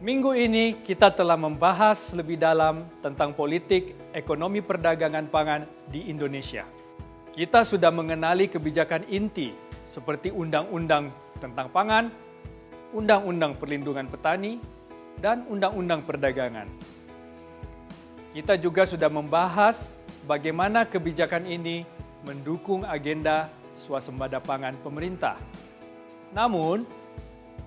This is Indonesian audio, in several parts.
Minggu ini kita telah membahas lebih dalam tentang politik ekonomi perdagangan pangan di Indonesia. Kita sudah mengenali kebijakan inti seperti Undang-Undang tentang Pangan, Undang-Undang Perlindungan Petani, dan Undang-Undang Perdagangan. Kita juga sudah membahas bagaimana kebijakan ini mendukung agenda swasembada pangan pemerintah. Namun,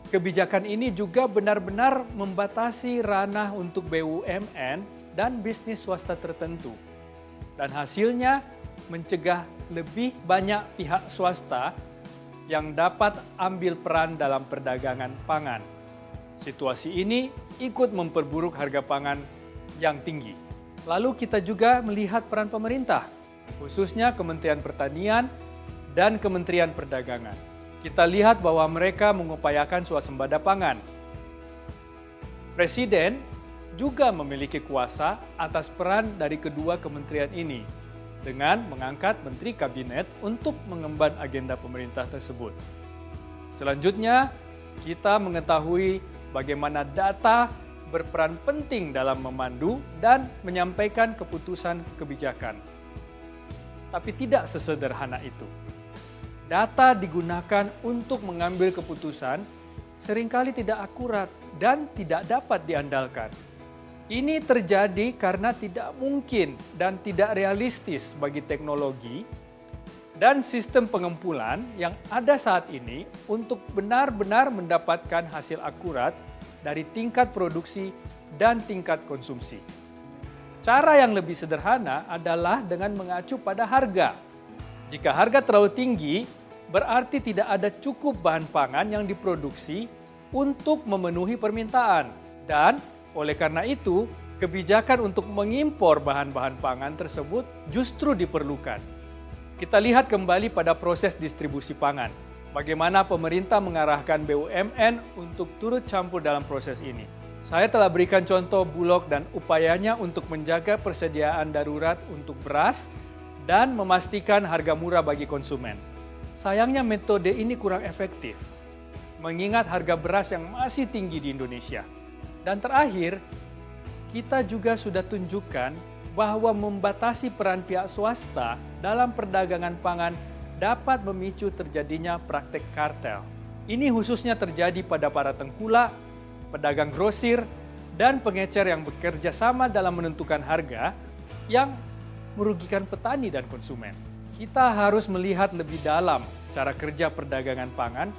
kebijakan ini juga benar-benar membatasi ranah untuk BUMN dan bisnis swasta tertentu. Dan hasilnya mencegah lebih banyak pihak swasta yang dapat ambil peran dalam perdagangan pangan. Situasi ini ikut memperburuk harga pangan yang tinggi. Lalu kita juga melihat peran pemerintah, khususnya Kementerian Pertanian dan Kementerian Perdagangan. Kita lihat bahwa mereka mengupayakan swasembada pangan. Presiden juga memiliki kuasa atas peran dari kedua kementerian ini dengan mengangkat menteri kabinet untuk mengemban agenda pemerintah tersebut. Selanjutnya, kita mengetahui bagaimana data berperan penting dalam memandu dan menyampaikan keputusan kebijakan. Tapi tidak sesederhana itu. Data digunakan untuk mengambil keputusan seringkali tidak akurat dan tidak dapat diandalkan. Ini terjadi karena tidak mungkin dan tidak realistis bagi teknologi dan sistem pengumpulan yang ada saat ini untuk benar-benar mendapatkan hasil akurat dari tingkat produksi dan tingkat konsumsi. Cara yang lebih sederhana adalah dengan mengacu pada harga. Jika harga terlalu tinggi, berarti tidak ada cukup bahan pangan yang diproduksi untuk memenuhi permintaan. Dan oleh karena itu, kebijakan untuk mengimpor bahan-bahan pangan tersebut justru diperlukan. Kita lihat kembali pada proses distribusi pangan. Bagaimana pemerintah mengarahkan BUMN untuk turut campur dalam proses ini. Saya telah berikan contoh Bulog dan upayanya untuk menjaga persediaan darurat untuk beras dan memastikan harga murah bagi konsumen. Sayangnya metode ini kurang efektif, mengingat harga beras yang masih tinggi di Indonesia. Dan terakhir, kita juga sudah tunjukkan bahwa membatasi peran pihak swasta dalam perdagangan pangan dapat memicu terjadinya praktek kartel. Ini khususnya terjadi pada para tengkulak, pedagang grosir, dan pengecer yang bekerja sama dalam menentukan harga yang merugikan petani dan konsumen. Kita harus melihat lebih dalam cara kerja perdagangan pangan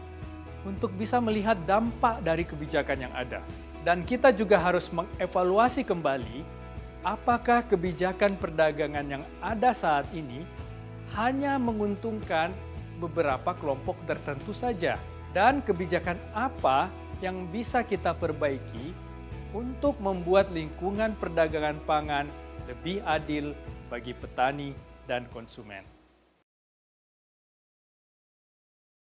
untuk bisa melihat dampak dari kebijakan yang ada. Dan kita juga harus mengevaluasi kembali apakah kebijakan perdagangan yang ada saat ini hanya menguntungkan beberapa kelompok tertentu saja. Dan kebijakan apa yang bisa kita perbaiki untuk membuat lingkungan perdagangan pangan lebih adil bagi petani dan konsumen.